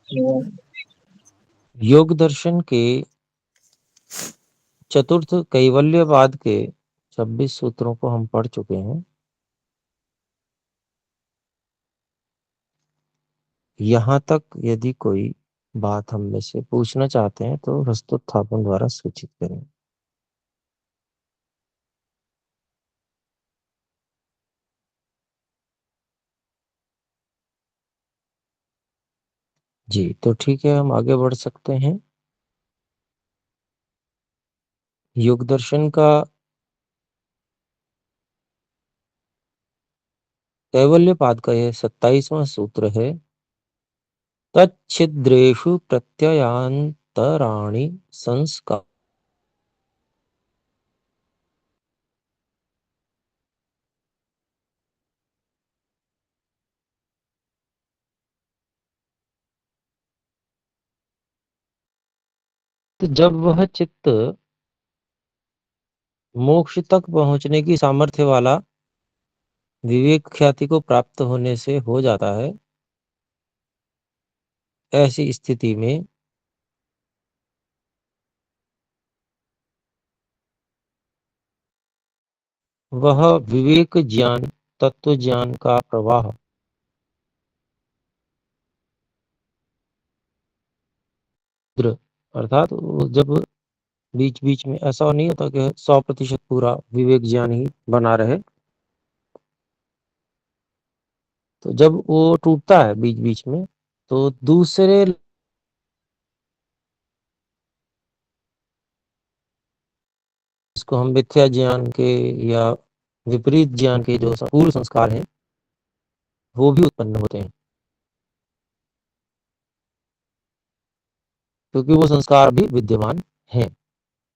योग दर्शन के चतुर्थ कैवल्यवाद के 26 सूत्रों को हम पढ़ चुके हैं। यहाँ तक यदि कोई बात हम में से पूछना चाहते हैं तो हस्तोत्थापन द्वारा सूचित करें। जी, तो ठीक है, हम आगे बढ़ सकते हैं। योग दर्शन का कैवल्यपाद का यह 27वां सूत्र है। तच्छिद्रेषु प्रत्ययान्तराणि संस्कार। तो जब वह चित्त मोक्ष तक पहुंचने की सामर्थ्य वाला विवेक ख्याति को प्राप्त होने से हो जाता है, ऐसी स्थिति में वह विवेक ज्ञान, तत्व ज्ञान का प्रवाह अर्थात जब बीच बीच में ऐसा नहीं होता कि 100% पूरा विवेक ज्ञान ही बना रहे, तो जब वो टूटता है बीच बीच में, तो दूसरे इसको हम मिथ्या ज्ञान के या विपरीत ज्ञान के जो पूर्व संस्कार हैं वो भी उत्पन्न होते हैं, क्योंकि वो संस्कार भी विद्यमान हैं।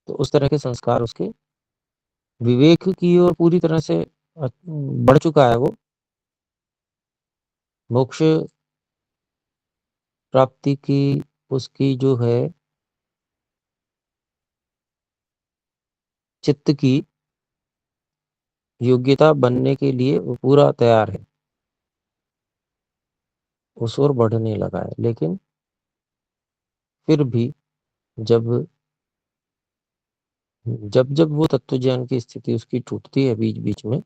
तो उस तरह के संस्कार उसके विवेक की ओर पूरी तरह से बढ़ चुका है। वो मोक्ष प्राप्ति की उसकी जो है चित्त की योग्यता बनने के लिए वो पूरा तैयार है, उस ओर बढ़ने लगा है। लेकिन फिर भी जब जब जब वो तत्व ज्ञान की स्थिति उसकी टूटती है बीच बीच में,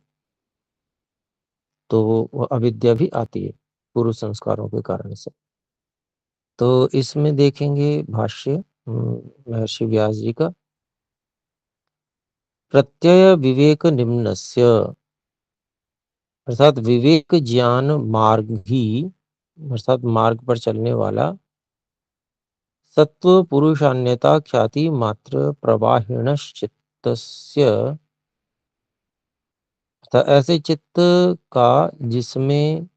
तो वो अविद्या भी आती है पूर्व संस्कारों के कारण से। तो इसमें देखेंगे भाष्य महर्षि व्यास जी का। प्रत्यय विवेक निम्नस्य, अर्थात विवेक ज्ञान मार्ग ही, अर्थात मार्ग पर चलने वाला सत्व पुरुषान्यता ख्याति मात्र प्रवाहिणश्चित्तस्य, अर्थात ऐसे चित्त का जिसमें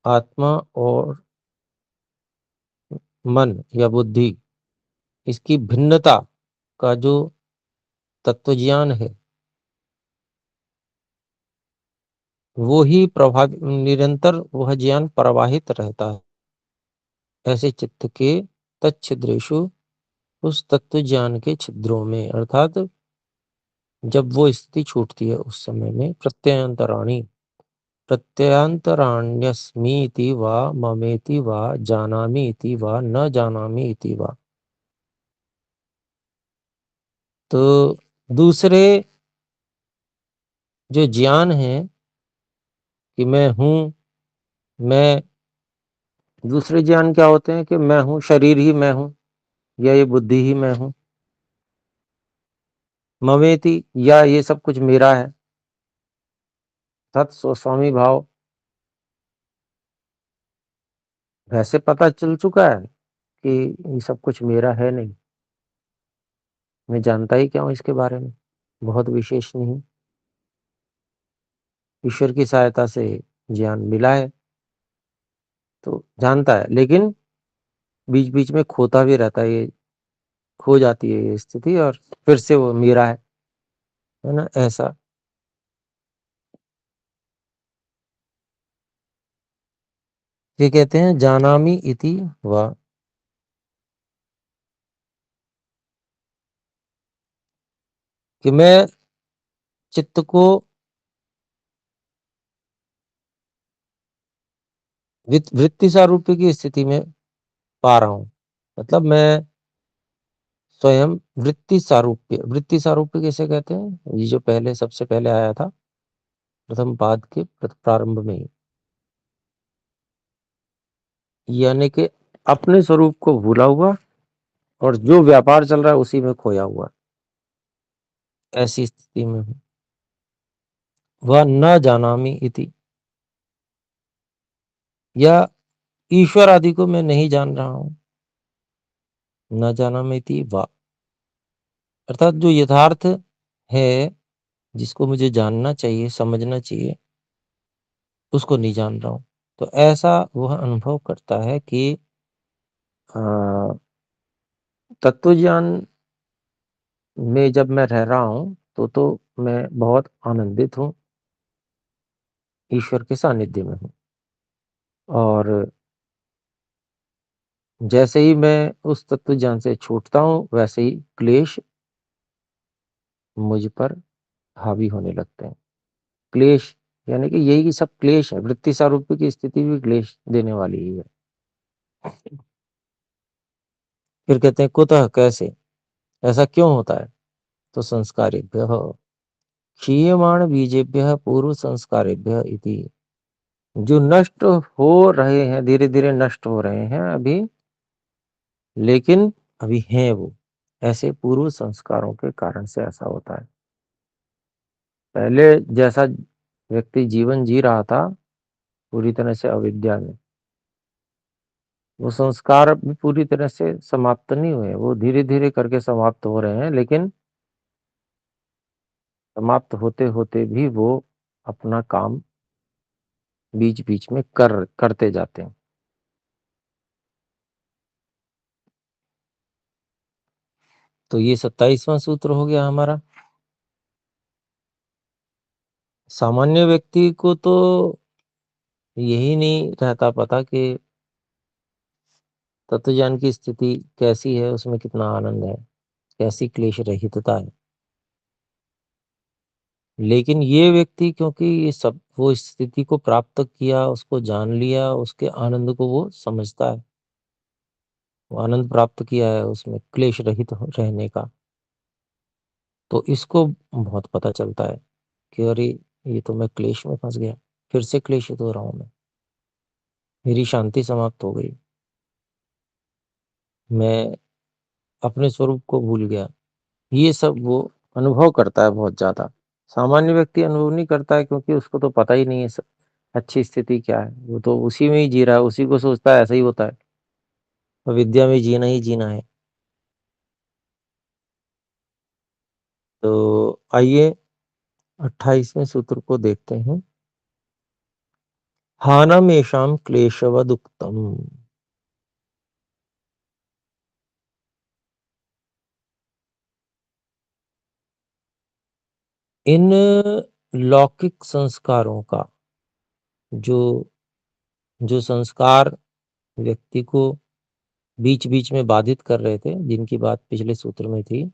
आत्मा और मन या बुद्धि इसकी भिन्नता का जो तत्व ज्ञान है, वो ही प्रभाव निरंतर वह ज्ञान प्रवाहित रहता है। ऐसे चित्त के तच्छिद्रेषु, उस तत्व ज्ञान के छिद्रों में, अर्थात जब वो स्थिति छूटती है उस समय में प्रत्ययांतराणि, प्रत्ययांतराण्यस्मीति वा ममेति वा जानामि इति वा न जानामि इति वा, तो दूसरे जो ज्ञान है कि मैं हूँ, मैं, दूसरे ज्ञान क्या होते हैं कि मैं हूँ, शरीर ही मैं हूँ, या ये बुद्धि ही मैं हूँ, ममेति या ये सब कुछ मेरा है, तत् स्वामी भाव, वैसे पता चल चुका है कि ये सब कुछ मेरा है नहीं, मैं जानता ही क्या हूँ इसके बारे में, बहुत विशेष नहीं, ईश्वर की सहायता से ज्ञान मिला है तो जानता है, लेकिन बीच बीच में खोता भी रहता है, ये खो जाती है ये स्थिति और फिर से वो मेरा है ना, ऐसा। ये कहते हैं जानामि इति वा, कि मैं चित्त को वृत्ति सारूप्य की स्थिति में पा रहा हूँ। मतलब मैं स्वयं वृत्ति सारूप्य किसे कहते हैं? ये जो पहले सबसे पहले आया था, प्रथम पाद के प्रारंभ में ही। यानी कि अपने स्वरूप को भूला हुआ और जो व्यापार चल रहा है उसी में खोया हुआ, ऐसी स्थिति में हूँ। वह न जानामि इति, या ईश्वर आदि को मैं नहीं जान रहा हूँ। न जानामि इति वा, अर्थात जो यथार्थ है, जिसको मुझे जानना चाहिए, समझना चाहिए, उसको नहीं जान रहा हूँ। तो ऐसा वह अनुभव करता है कि तत्व ज्ञान में जब मैं रह रहा हूँ तो मैं बहुत आनंदित हूँ, ईश्वर के सानिध्य में हूँ। और जैसे ही मैं उस तत्व ज्ञान से छूटता हूँ, वैसे ही क्लेश मुझ पर हावी होने लगते हैं। क्लेश यानी कि यही सब क्लेश है, वृत्ति सारूप्य की स्थिति भी क्लेश देने वाली ही है। फिर कहते हैं कुतः, कैसे, ऐसा क्यों होता है? तो संस्कारेभ्यः क्षीयमाण बीजेभ्यः पूर्व संस्कारेभ्यः इति, जो नष्ट हो रहे हैं, धीरे धीरे नष्ट हो रहे हैं अभी, लेकिन अभी हैं वो, ऐसे पूर्व संस्कारों के कारण से ऐसा होता है। पहले जैसा व्यक्ति जीवन जी रहा था पूरी तरह से अविद्या में, वो संस्कार भी पूरी तरह से समाप्त नहीं हुए, वो धीरे धीरे करके समाप्त हो रहे हैं, लेकिन समाप्त होते होते भी वो अपना काम बीच बीच में करते जाते हैं। तो ये 27वां सूत्र हो गया हमारा। सामान्य व्यक्ति को तो यही नहीं रहता पता कि तत्वज्ञान की स्थिति कैसी है, उसमें कितना आनंद है, कैसी क्लेश रहितता है। लेकिन ये व्यक्ति, क्योंकि ये सब वो इस स्थिति को प्राप्त किया, उसको जान लिया, उसके आनंद को वो समझता है, वो आनंद प्राप्त किया है उसमें क्लेश रहित रहने का, तो इसको बहुत पता चलता है कि अरे, ये तो मैं क्लेश में फंस गया, फिर से क्लेशित हो रहा हूं मैं, मेरी शांति समाप्त हो गई, मैं अपने स्वरूप को भूल गया। ये सब वो अनुभव करता है बहुत ज्यादा। सामान्य व्यक्ति अनुभव नहीं करता है, क्योंकि उसको तो पता ही नहीं है अच्छी स्थिति क्या है, वो तो उसी में ही जी रहा है, उसी को सोचता है ऐसा ही होता है, विद्या में जीना ही जीना है। तो आइए 28वें सूत्र को देखते हैं। हानमेषाम क्लेशवदुक्तम, इन लौकिक संस्कारों का, जो जो संस्कार व्यक्ति को बीच बीच में बाधित कर रहे थे, जिनकी बात पिछले सूत्र में थी,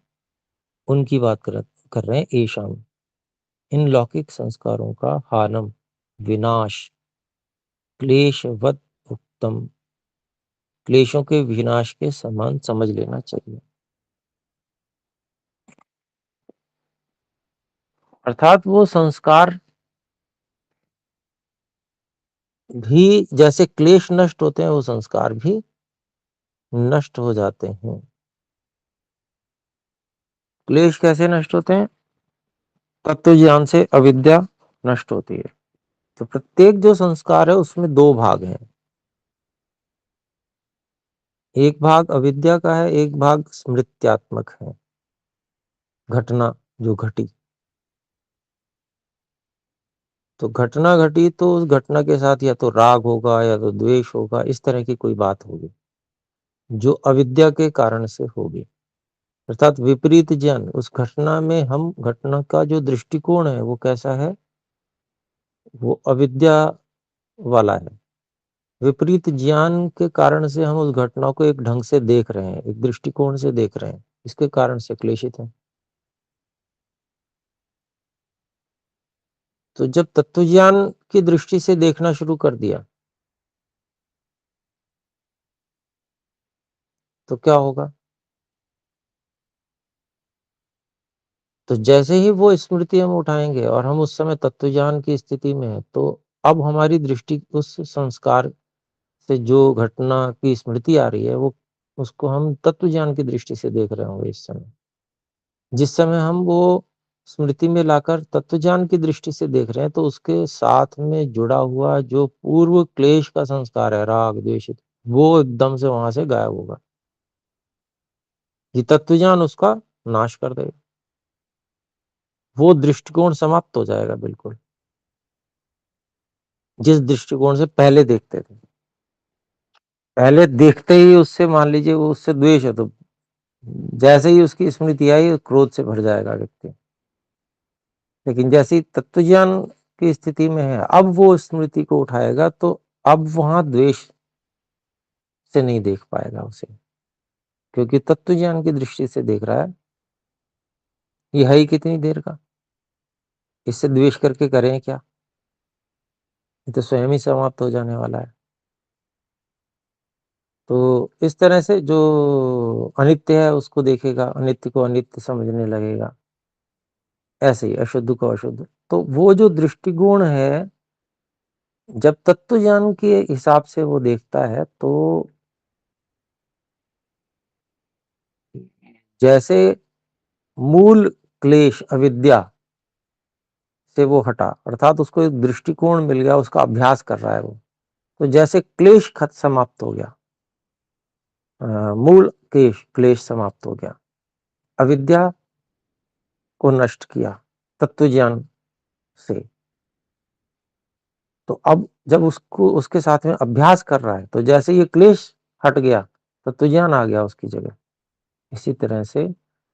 उनकी बात कर रहे हैं। एशाम, इन लौकिक संस्कारों का हानम, विनाश, क्लेशवत उत्तम, क्लेशों के विनाश के समान समझ लेना चाहिए। अर्थात वो संस्कार भी जैसे क्लेश नष्ट होते हैं, वो संस्कार भी नष्ट हो जाते हैं। क्लेश कैसे नष्ट होते हैं? तत्व ज्ञान से अविद्या नष्ट होती है। तो प्रत्येक जो संस्कार है उसमें दो भाग हैं, एक भाग अविद्या का है, एक भाग स्मृत्यात्मक है, घटना जो घटी। तो घटना घटी तो उस घटना के साथ या तो राग होगा या तो द्वेष होगा, इस तरह की कोई बात होगी जो अविद्या के कारण से होगी। अर्थात विपरीत ज्ञान, उस घटना में हम, घटना का जो दृष्टिकोण है वो कैसा है, वो अविद्या वाला है। विपरीत ज्ञान के कारण से हम उस घटना को एक ढंग से देख रहे हैं, एक दृष्टिकोण से देख रहे हैं, इसके कारण से क्लेशित है। तो जब तत्वज्ञान की दृष्टि से देखना शुरू कर दिया, तो क्या होगा? तो जैसे ही वो स्मृति हम उठाएँगे और हम उस समय तत्वज्ञान की स्थिति में हैं, तो अब हमारी दृष्टि उस संस्कार से जो घटना की स्मृति आ रही है, वो उसको हम तत्वज्ञान की दृष्टि से देख रहे होंगे इस समय। जिस समय हम वो स्मृति में लाकर तत्वज्ञान की दृष्टि से देख रहे हैं, तो उसके साथ में जुड़ा हुआ जो पूर्व क्लेश का संस्कार है, राग, द्वेष, वो एकदम से वहाँ से गायब होगा। ये तत्वज्ञान उसका नाश कर देगा। वो दृष्टिकोण समाप्त हो जाएगा बिल्कुल, जिस दृष्टिकोण से पहले देखते थे। पहले देखते ही उससे मान लीजिए वो उससे द्वेष है, तो जैसे ही उसकी स्मृति आई, क्रोध से भर जाएगा व्यक्ति। लेकिन जैसे ही तत्वज्ञान की स्थिति में है, अब वो स्मृति को उठाएगा, तो अब वहाँ द्वेष से नहीं देख पाएगा उसे, क्योंकि तत्वज्ञान की दृष्टि से देख रहा है, ये है ही कितनी देर का, इससे द्वेष करके करें क्या? ये तो स्वयं ही समाप्त हो जाने वाला है। तो इस तरह से जो अनित्य है उसको देखेगा, अनित्य को अनित्य समझने लगेगा, ऐसे ही अशुद्ध को अशुद्ध। तो वो जो दृष्टिकोण है, जब तत्वज्ञान के हिसाब से वो देखता है, तो जैसे मूल क्लेश अविद्या से वो हटा, अर्थात उसको एक दृष्टिकोण मिल गया, उसका अभ्यास कर रहा है वो। तो जैसे क्लेश खत समाप्त हो गया, मूल क्लेश समाप्त हो गया, अविद्या को नष्ट किया तत्वज्ञान से। तो अब जब उसको उसके साथ में अभ्यास कर रहा है, तो जैसे ये क्लेश हट गया, तत्वज्ञान आ गया उसकी जगह। इसी तरह से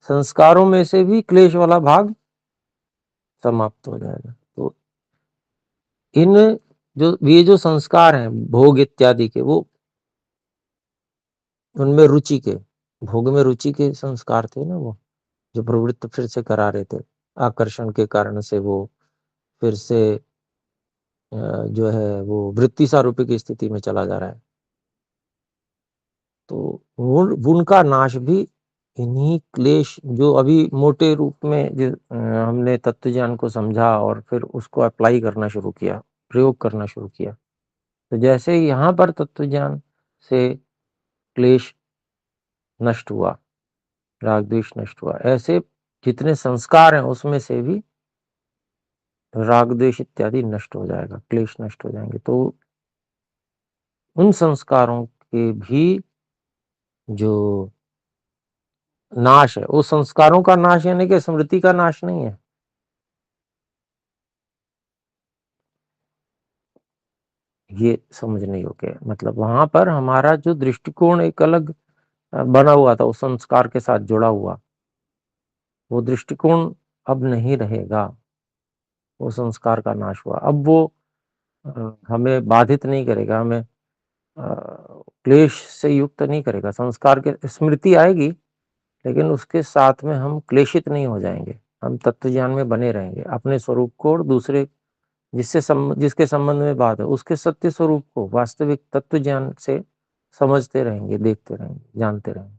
संस्कारों में से भी क्लेश वाला भाग समाप्त हो जाएगा। तो इन जो ये जो संस्कार हैं भोग इत्यादि के, वो उनमें रुचि के, भोग में रुचि के संस्कार थे ना वो, जो प्रवृत्त फिर से करा रहे थे। आकर्षण के कारण से वो फिर से जो है वो वृत्ति सारूप्य की स्थिति में चला जा रहा है। तो उनका नाश भी इन्हीं क्लेश, जो अभी मोटे रूप में हमने तत्वज्ञान को समझा और फिर उसको अप्लाई करना शुरू किया, प्रयोग करना शुरू किया। तो जैसे यहाँ पर तत्वज्ञान से क्लेश नष्ट हुआ, राग द्वेष नष्ट हुआ, ऐसे जितने संस्कार हैं उसमें से भी राग द्वेष इत्यादि नष्ट हो जाएगा, क्लेश नष्ट हो जाएंगे। तो उन संस्कारों के भी जो नाश है, वो संस्कारों का नाश यानी कि स्मृति का नाश नहीं है। ये समझने योग्य है। मतलब वहां पर हमारा जो दृष्टिकोण एक अलग बना हुआ था, उस संस्कार के साथ जुड़ा हुआ, वो दृष्टिकोण अब नहीं रहेगा। वो संस्कार का नाश हुआ। अब वो हमें बाधित नहीं करेगा, हमें क्लेश से युक्त नहीं करेगा। संस्कार के स्मृति आएगी, लेकिन उसके साथ में हम क्लेशित नहीं हो जाएंगे। हम तत्वज्ञान में बने रहेंगे, अपने स्वरूप को और दूसरे जिसके संबंध में बात है, उसके सत्य स्वरूप को वास्तविक तत्व ज्ञान से समझते रहेंगे, देखते रहेंगे, जानते रहेंगे।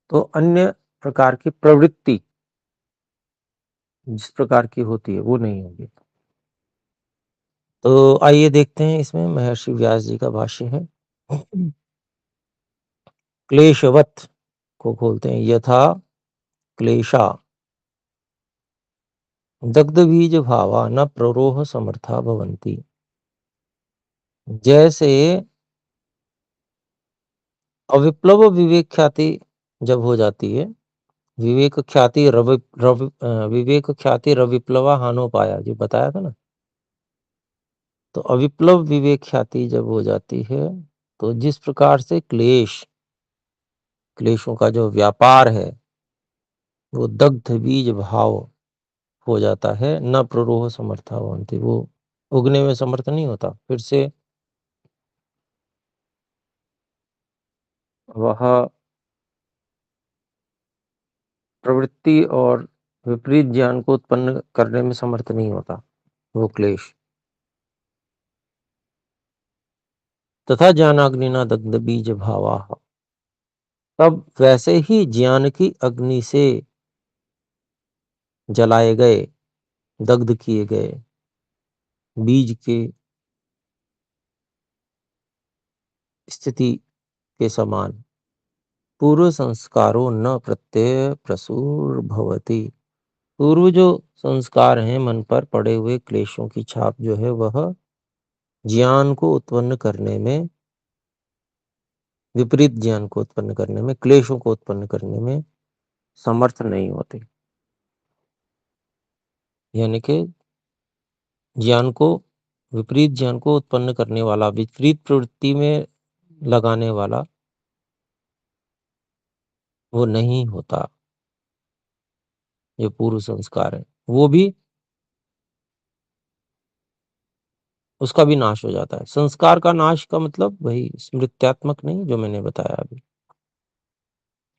तो अन्य प्रकार की प्रवृत्ति जिस प्रकार की होती है वो नहीं होगी। तो आइए देखते हैं, इसमें महर्षि व्यास जी का भाष्य है। क्लेशवत को खोलते हैं। यथा क्लेशा दग्ध बीज भावा न प्ररोह समर्था भवंती। जैसे अविप्लव विवेक ख्याति जब हो जाती है, विवेक ख्याति रविप्लवा हानोपाया जो बताया था ना। तो अविप्लव विवेक ख्याति जब हो जाती है, तो जिस प्रकार से क्लेशों का जो व्यापार है, वो दग्ध बीज भाव हो जाता है। न प्ररोह समर्था भवन्ति, वो उगने में समर्थ नहीं होता। फिर से वह प्रवृत्ति और विपरीत ज्ञान को उत्पन्न करने में समर्थ नहीं होता वो क्लेश। तथा ज्ञानाग्निना दग्ध बीज भावा। तब वैसे ही ज्ञान की अग्नि से जलाए गए, दग्ध किए गए बीज के स्थिति के समान पूर्व संस्कारो न प्रत्यय प्रसूर भवति। पूर्व जो संस्कार हैं मन पर पड़े हुए क्लेशों की छाप जो है वह ज्ञान को उत्पन्न करने में, विपरीत ज्ञान को उत्पन्न करने में, क्लेशों को उत्पन्न करने में समर्थ नहीं होते। यानी कि ज्ञान को, विपरीत ज्ञान को उत्पन्न करने वाला, विपरीत प्रवृत्ति में लगाने वाला वो नहीं होता। जो पूर्व संस्कार है वो भी, उसका भी नाश हो जाता है। संस्कार का नाश का मतलब वही स्मृत्यात्मक नहीं जो मैंने बताया अभी।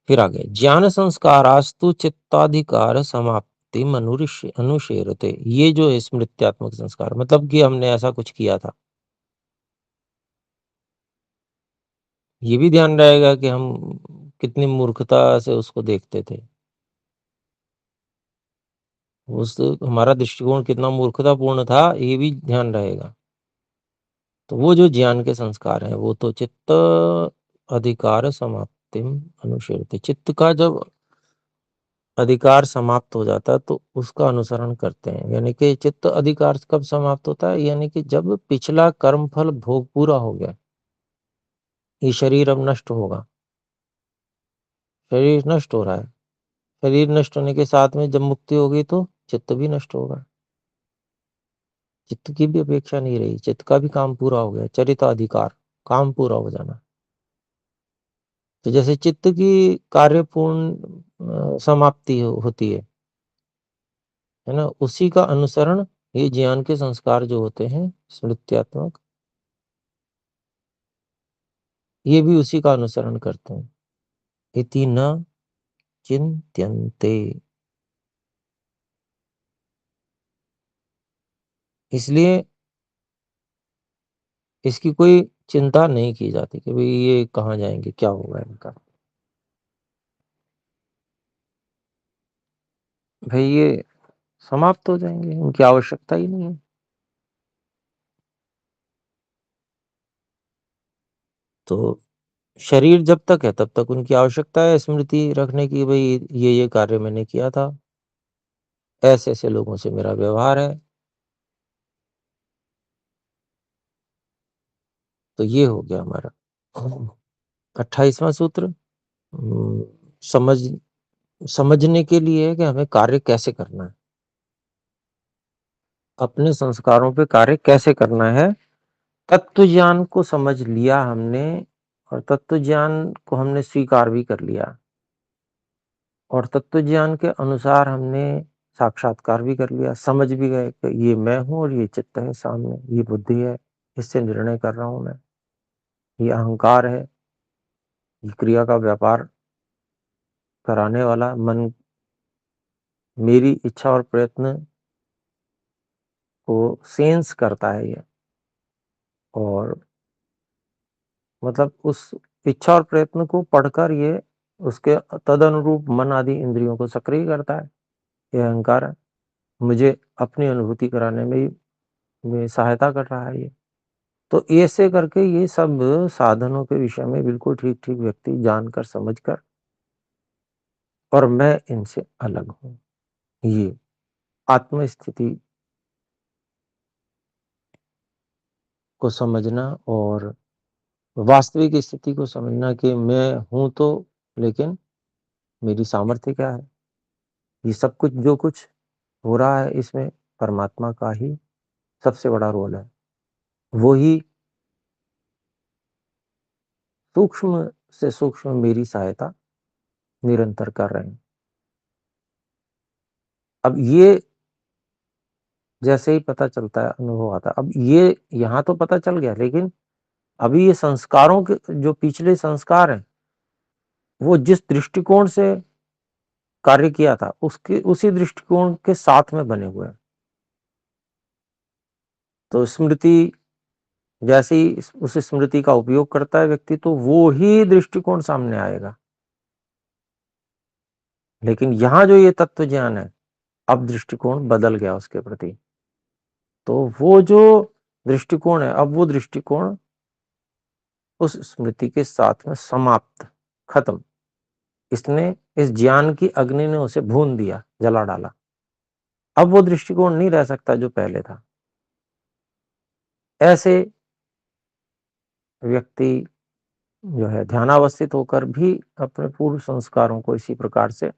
फिर आगे, ज्ञान संस्कारास्तु चित्ताधिकार समाप्ति अनुशेरते। ये जो है स्मृत्यात्मक संस्कार, मतलब कि हमने ऐसा कुछ किया था, ये भी ध्यान रहेगा कि हम कितनी मूर्खता से उसको देखते थे, उस हमारा दृष्टिकोण कितना मूर्खतापूर्ण था, ये भी ध्यान रहेगा। तो वो जो ज्ञान के संस्कार हैं वो तो चित्त अधिकार समाप्तिम अनुशेरते। चित्त का जब अधिकार समाप्त हो जाता है तो उसका अनुसरण करते हैं। यानी कि चित्त अधिकार कब समाप्त होता है? यानी कि जब पिछला कर्म फल भोग पूरा हो गया, ये शरीर अब नष्ट होगा, शरीर नष्ट हो रहा है, शरीर नष्ट होने के साथ में जब मुक्ति होगी तो चित्त भी नष्ट होगा, चित्त की भी अपेक्षा नहीं रही, चित्त का भी काम पूरा हो गया, चरित अधिकार, काम पूरा हो जाना। तो जैसे चित्त की कार्यपूर्ण समाप्ति होती है ना, उसी का अनुसरण ये ज्ञान के संस्कार जो होते हैं स्मृत्यात्मक, ये भी उसी का अनुसरण करते हैं। इति न चिन्त्यन्ते। इसलिए इसकी कोई चिंता नहीं की जाती कि भाई ये कहाँ जाएंगे, क्या होगा इनका, भाई ये समाप्त हो जाएंगे, उनकी आवश्यकता ही नहीं है। तो शरीर जब तक है तब तक उनकी आवश्यकता है स्मृति रखने की, भाई ये कार्य मैंने किया था, ऐसे ऐसे लोगों से मेरा व्यवहार है। तो ये हो गया हमारा 28वां सूत्र। हम्म, समझ समझने के लिए है कि हमें कार्य कैसे करना है, अपने संस्कारों पे कार्य कैसे करना है। तत्व ज्ञान को समझ लिया हमने, और तत्व ज्ञान को हमने स्वीकार भी कर लिया, और तत्व ज्ञान के अनुसार हमने साक्षात्कार भी कर लिया, समझ भी गए कि ये मैं हूँ और ये चित्त है सामने, ये बुद्धि है, इससे निर्णय कर रहा हूँ मैं, ये अहंकार है, ये क्रिया का व्यापार कराने वाला मन, मेरी इच्छा और प्रयत्न को सेंस करता है ये, और मतलब उस इच्छा और प्रयत्न को पढ़कर ये उसके तदनुरूप मन आदि इंद्रियों को सक्रिय करता है। ये अहंकार है, मुझे अपनी अनुभूति कराने में सहायता कर रहा है ये। तो ऐसे करके ये सब साधनों के विषय में बिल्कुल ठीक-ठीक व्यक्ति जानकर समझकर, और मैं इनसे अलग हूँ, ये आत्म स्थिति को समझना, और वास्तविक स्थिति को समझना कि मैं हूँ तो, लेकिन मेरी सामर्थ्य क्या है? ये सब कुछ जो कुछ हो रहा है इसमें परमात्मा का ही सबसे बड़ा रोल है। वो ही सूक्ष्म से सूक्ष्म मेरी सहायता निरंतर कर रहे हैं। अब ये जैसे ही पता चलता है, अनुभव आता है। अब ये यहाँ तो पता चल गया, लेकिन अभी ये संस्कारों के जो पिछले संस्कार हैं, वो जिस दृष्टिकोण से कार्य किया था, उसके उसी दृष्टिकोण के साथ में बने हुए हैं। तो स्मृति जैसे ही उस स्मृति का उपयोग करता है व्यक्ति, तो वो ही दृष्टिकोण सामने आएगा। लेकिन यहाँ जो ये तत्व ज्ञान है, अब दृष्टिकोण बदल गया उसके प्रति। तो वो जो दृष्टिकोण है, अब वो दृष्टिकोण उस स्मृति के साथ में समाप्त, खत्म। इसने, इस ज्ञान की अग्नि ने उसे भून दिया, जला डाला। अब वो दृष्टिकोण नहीं रह सकता जो पहले था। ऐसे व्यक्ति जो है ध्यानावस्थित होकर भी अपने पूर्व संस्कारों को इसी प्रकार से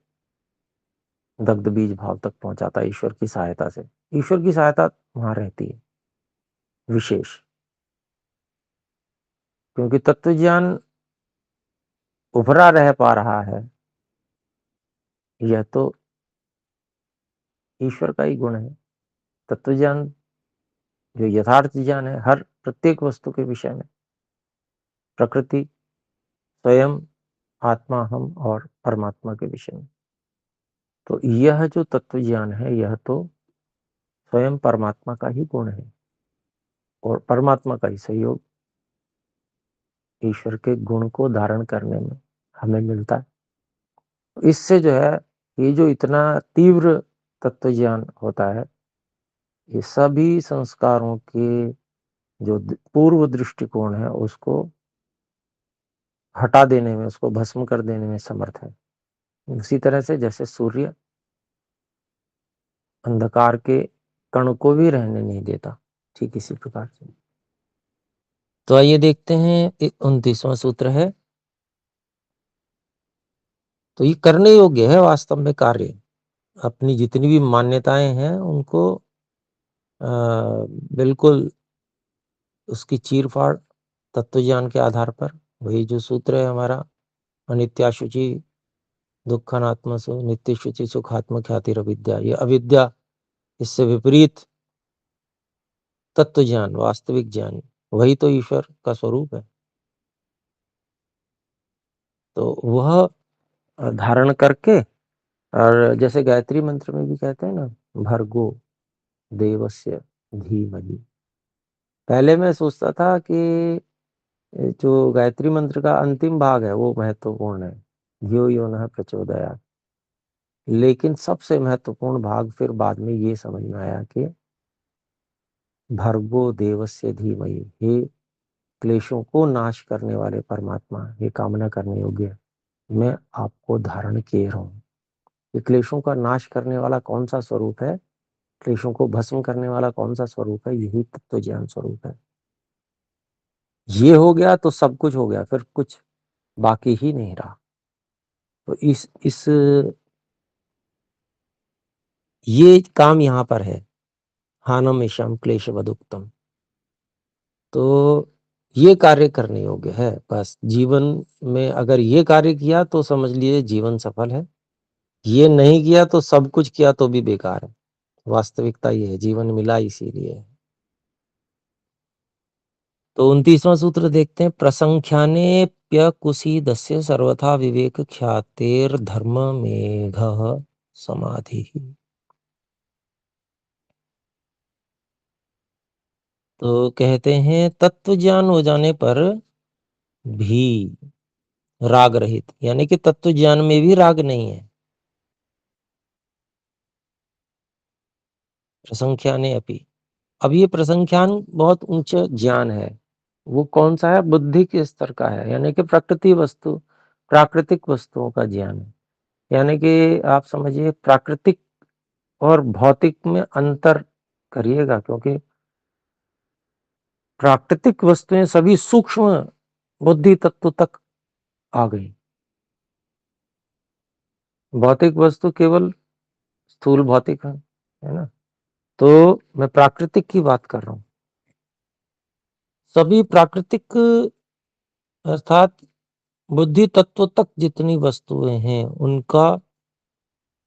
दग्ध बीज भाव तक पहुंचाता है, ईश्वर की सहायता से। ईश्वर की सहायता वहां रहती है विशेष, क्योंकि तत्व ज्ञान उभरा रह पा रहा है, यह तो ईश्वर का ही गुण है। तत्व ज्ञान जो यथार्थ ज्ञान है, हर प्रत्येक वस्तु के विषय में, प्रकृति, स्वयं, आत्मा, हम और परमात्मा के विषय में, तो यह जो तत्व ज्ञान है, यह तो स्वयं परमात्मा का ही गुण है, और परमात्मा का ही सहयोग ईश्वर के गुण को धारण करने में हमें मिलता है। तो इससे जो है, ये जो इतना तीव्र तत्व ज्ञान होता है, ये सभी संस्कारों के जो पूर्व दृष्टिकोण है, उसको हटा देने में, उसको भस्म कर देने में समर्थ है। उसी तरह से जैसे सूर्य अंधकार के कण को भी रहने नहीं देता, ठीक इसी प्रकार से। तो आइए देखते हैं, 29वां सूत्र है। तो ये करने योग्य है वास्तव में कार्य। अपनी जितनी भी मान्यताएं हैं उनको बिल्कुल उसकी चीर-फाड़ तत्वज्ञान के आधार पर, वही जो सूत्र है हमारा, अनित्याशुचि दुःखानात्मसु नित्यशुचि सुखात्मख्यातिरविद्या। ये अविद्या, इससे विपरीत तत्व ज्ञान, वास्तविक ज्ञान, वही तो ईश्वर का स्वरूप है। तो वह धारण करके, और जैसे गायत्री मंत्र में भी कहते हैं ना, भर्गो देवस्य धीमहि। पहले मैं सोचता था कि जो गायत्री मंत्र का अंतिम भाग है वो महत्वपूर्ण है, धियो यो नः प्रचोदयात्। लेकिन सबसे महत्वपूर्ण भाग फिर बाद में ये समझ में आया कि भर्गो देवस्य धीमहि, हे क्लेशों को नाश करने वाले परमात्मा, हे कामना करने योग्य, मैं आपको धारण किए रहा हूँ। ये क्लेशों का नाश करने वाला कौन सा स्वरूप है, क्लेशों को भस्म करने वाला कौन सा स्वरूप है, यही तत्व ज्ञान स्वरूप है। ये हो गया तो सब कुछ हो गया, फिर कुछ बाकी ही नहीं रहा। तो इस ये काम यहाँ पर है, हानम ईशम क्लेशवदुक्तम। तो ये कार्य करने योग्य है। बस जीवन में अगर ये कार्य किया तो समझ लिए जीवन सफल है, ये नहीं किया तो सब कुछ किया तो भी बेकार है। वास्तविकता ये है, जीवन मिला इसीलिए है। तो 29वां सूत्र देखते हैं, प्रसंख्यानेप्यकुसीदस्य सर्वथा विवेक ख्यातेर्धर्म मेघ समाधि। तो कहते हैं तत्व ज्ञान हो जाने पर भी राग रहित, यानी कि तत्व ज्ञान में भी राग नहीं है। प्रसंख्याने अपि, अब ये प्रसंख्यान बहुत ऊंचा ज्ञान है। वो कौन सा है, बुद्धि के स्तर का है, यानी कि प्रकृति वस्तु, प्राकृतिक वस्तुओं का ज्ञान है। यानी कि आप समझिए, प्राकृतिक और भौतिक में अंतर करिएगा, क्योंकि प्राकृतिक वस्तुएं सभी सूक्ष्म बुद्धि तत्व तक आ गई। भौतिक वस्तु केवल स्थूल भौतिक है ना। तो मैं प्राकृतिक की बात कर रहा हूं। सभी प्राकृतिक अर्थात बुद्धि तत्व तक जितनी वस्तुएं हैं, उनका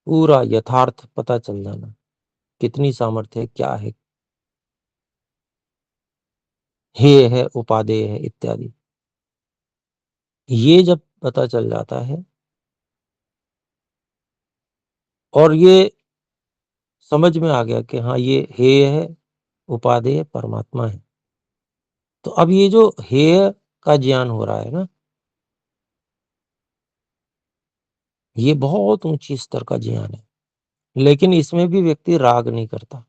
पूरा यथार्थ पता चल जाना, कितनी सामर्थ्य है, क्या है, हेय है, उपादेय है इत्यादि, ये जब पता चल जाता है और ये समझ में आ गया कि हाँ, ये हेय है, उपादेय परमात्मा है, तो अब ये जो हेय का ज्ञान हो रहा है ना, ये बहुत ऊंची स्तर का ज्ञान है, लेकिन इसमें भी व्यक्ति राग नहीं करता।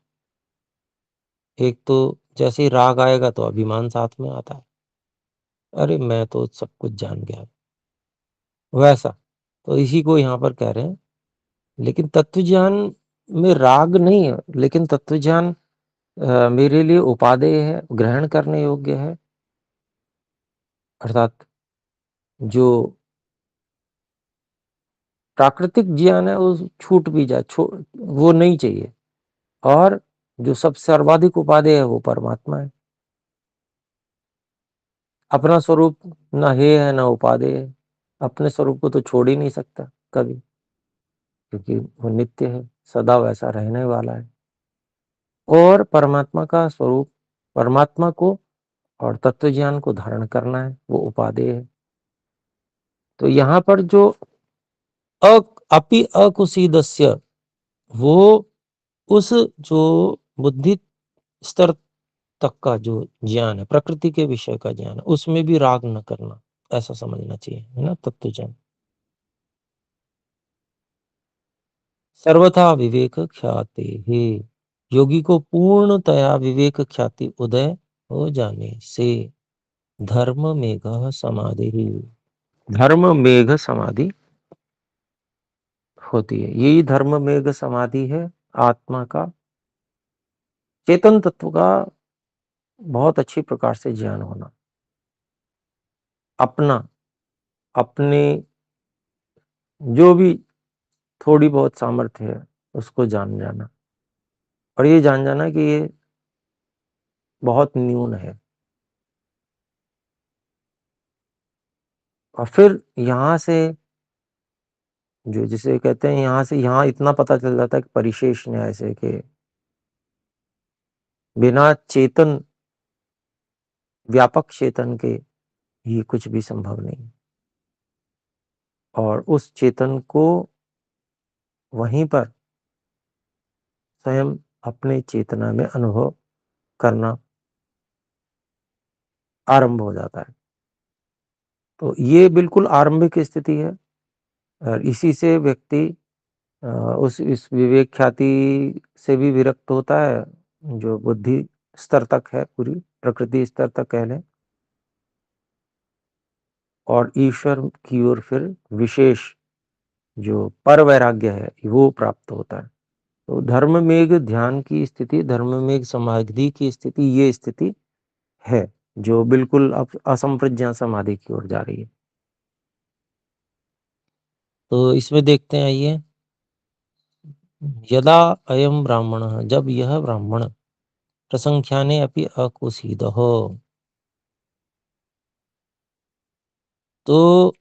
एक तो जैसे ही राग आएगा तो अभिमान साथ में आता है, अरे मैं तो सब कुछ जान गया, वैसा। तो इसी को यहाँ पर कह रहे हैं। लेकिन तत्वज्ञान में राग नहीं है, लेकिन तत्वज्ञान मेरे लिए उपादेय है, ग्रहण करने योग्य है। अर्थात जो प्राकृतिक ज्ञान है वो छूट भी जाए, वो नहीं चाहिए। और जो सब सर्वाधिक उपादेय है वो परमात्मा है। अपना स्वरूप ना हे है ना उपादेय है, अपने स्वरूप को तो छोड़ ही नहीं सकता कभी, क्योंकि वो नित्य है, सदा वैसा रहने वाला है। और परमात्मा का स्वरूप, परमात्मा को और तत्व ज्ञान को धारण करना है, वो उपादेय है। तो यहाँ पर जो अपि अकुसीदस्य, वो उस जो बुद्धि स्तर तक का जो ज्ञान है, प्रकृति के विषय का ज्ञान है, उसमें भी राग न करना, ऐसा समझना चाहिए, है ना तत्व ज्ञान। सर्वथा विवेक ख्याति ही, योगी को पूर्णतया विवेक ख्याति उदय हो जाने से धर्म मेघ समाधि ही, धर्म मेघ समाधि होती है। यही धर्म मेघ समाधि है, आत्मा का, चेतन तत्व का बहुत अच्छी प्रकार से ज्ञान होना, अपना, अपने जो भी थोड़ी बहुत सामर्थ्य है उसको जान जाना, और ये जान जाना कि ये बहुत न्यून है। और फिर यहाँ से जो जिसे कहते हैं, यहाँ से यहाँ इतना पता चल जाता है कि परिशेष न्याय से, कि बिना चेतन, व्यापक चेतन के ये कुछ भी संभव नहीं। और उस चेतन को वहीं पर स्वयं अपने चेतना में अनुभव करना आरंभ हो जाता है। तो ये बिल्कुल आरंभिक स्थिति है, और इसी से व्यक्ति उस इस विवेक ख्याति से भी विरक्त होता है, जो बुद्धि स्तर तक है, पूरी प्रकृति स्तर तक कह लें, और ईश्वर की ओर फिर विशेष जो पर वैराग्य है वो प्राप्त होता है। तो धर्म मेघ ध्यान की स्थिति, धर्म मेघ समाधि की स्थिति, ये स्थिति है जो बिल्कुल अब असंप्रज्ञा समाधि की ओर जा रही है। तो इसमें देखते हैं, आइए, यदा अयम ब्राह्मण, जब यह ब्राह्मण प्रसंख्याने अपि अकुसीदः, तो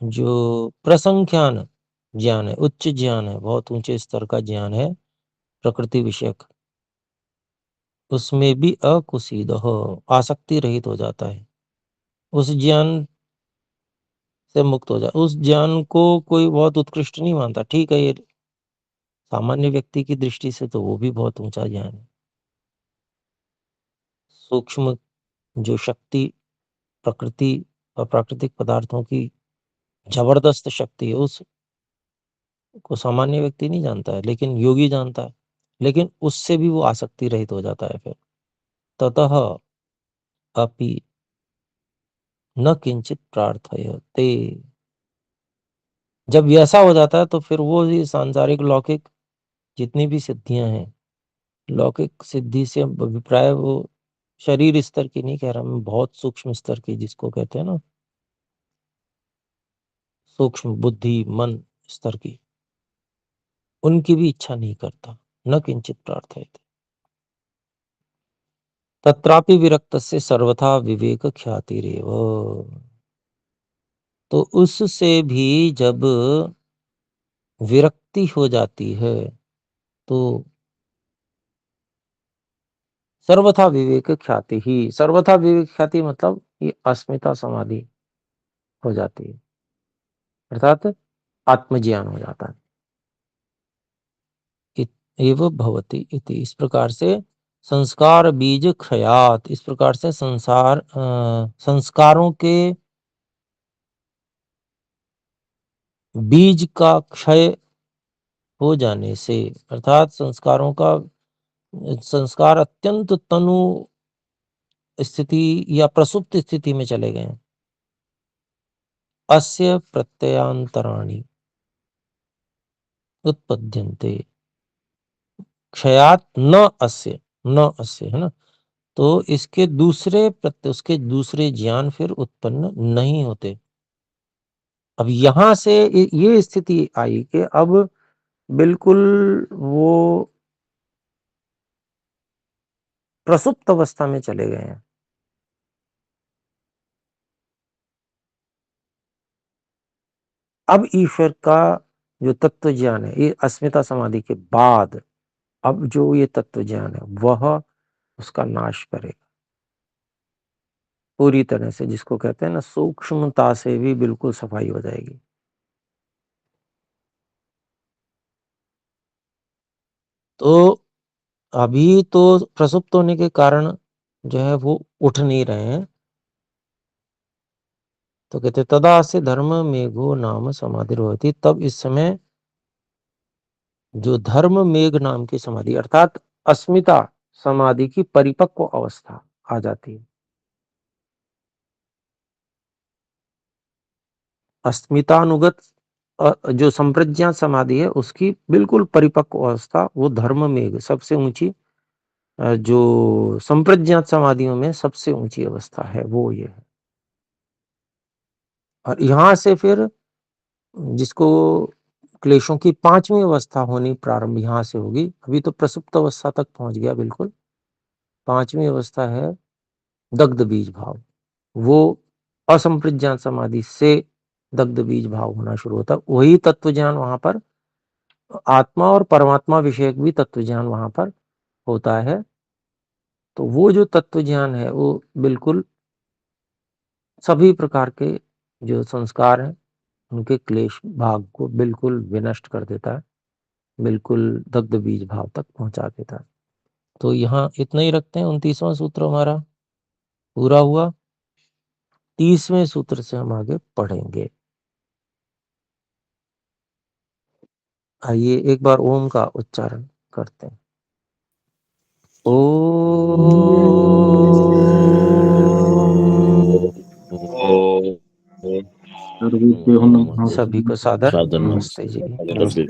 जो प्रसंख्यान ज्ञान है, उच्च ज्ञान है, बहुत ऊंचे स्तर का ज्ञान है प्रकृति विषयक, उसमें भी अकुसीदः, आसक्ति रहित हो जाता है, उस ज्ञान से मुक्त हो जाए। उस ज्ञान को कोई बहुत उत्कृष्ट नहीं मानता, ठीक है, ये सामान्य व्यक्ति की दृष्टि से तो वो भी बहुत ऊंचा ज्ञान है। सूक्ष्म जो शक्ति, प्रकृति और प्राकृतिक पदार्थों की जबरदस्त शक्ति है, उसको सामान्य व्यक्ति नहीं जानता है, लेकिन योगी जानता है। लेकिन उससे भी वो आसक्ति रहित हो जाता है फिर। ततः अपि न किंचित प्रार्थयते, जब ये ऐसा हो जाता है तो फिर वो ये सांसारिक लौकिक जितनी भी सिद्धियां हैं, लौकिक सिद्धि से अभिप्राय वो शरीर स्तर की नहीं कह रहा मैं, बहुत सूक्ष्म स्तर की, जिसको कहते हैं ना सूक्ष्म बुद्धि मन स्तर की, उनकी भी इच्छा नहीं करता। न किंचित प्रार्थयते तत्रापि विरक्तस्य सर्वथा विवेक ख्यातिरेव, तो उससे भी जब विरक्ति हो जाती है तो सर्वथा विवेक ख्याति ही, सर्वथा विवेक ख्याति मतलब ये अस्मिता समाधि हो जाती है, अर्थात आत्मज्ञान हो जाता है। एव भवति इति, इस प्रकार से संस्कार बीज क्षयात, इस प्रकार से संस्कारों के बीज का क्षय हो जाने से, अर्थात संस्कार अत्यंत तनु स्थिति या प्रसुप्त स्थिति में चले गए हैं। अस्य प्रत्ययांतराणि उत्पद्यन्ते क्षयात न अस्य, है ना, तो इसके उसके दूसरे ज्ञान फिर उत्पन्न नहीं होते। अब यहां से ये स्थिति आई कि अब बिल्कुल वो प्रसुप्त अवस्था में चले गए हैं। अब ईश्वर का जो तत्व ज्ञान है, ये अस्मिता समाधि के बाद अब जो ये तत्व ज्ञान है वह उसका नाश करेगा पूरी तरह से, जिसको कहते हैं ना सूक्ष्मता से भी बिल्कुल सफाई हो जाएगी। तो अभी तो प्रसुप्त होने के कारण जो है वो उठ नहीं रहे हैं, तो कहते तदा से धर्म मेघो नाम समाधि होती, तब इस समय जो धर्म मेघ नाम की समाधि अर्थात अस्मिता समाधि की परिपक्व अवस्था आ जाती है। अस्मितानुगत जो संप्रज्ञात समाधि है उसकी बिल्कुल परिपक्व अवस्था, वो धर्म मेघ सबसे ऊंची, जो संप्रज्ञात समाधियों में सबसे ऊंची अवस्था है वो ये है। और यहां से फिर जिसको क्लेशों की पांचवी अवस्था होनी प्रारंभ यहां से होगी। अभी तो प्रसुप्त अवस्था तक पहुंच गया बिल्कुल, पांचवी अवस्था है दग्ध बीज भाव। वो असंप्रज्ञात समाधि से दग्ध बीज भाव होना शुरू होता है। वही तत्व ज्ञान वहां पर आत्मा और परमात्मा विषयक भी तत्व ज्ञान वहां पर होता है। तो वो जो तत्व ज्ञान है वो बिल्कुल सभी प्रकार के जो संस्कार हैं उनके क्लेश भाग को बिल्कुल विनष्ट कर देता है, बिल्कुल दग्ध बीज भाव तक पहुंचा देता है। तो यहाँ इतना ही रखते हैं। 29वां सूत्र हमारा पूरा हुआ। 30वें सूत्र से हम आगे पढ़ेंगे। आइए एक बार ओम का उच्चारण करते हैं। सभी को सादर सादर नमस्ते जी। नमस्ते।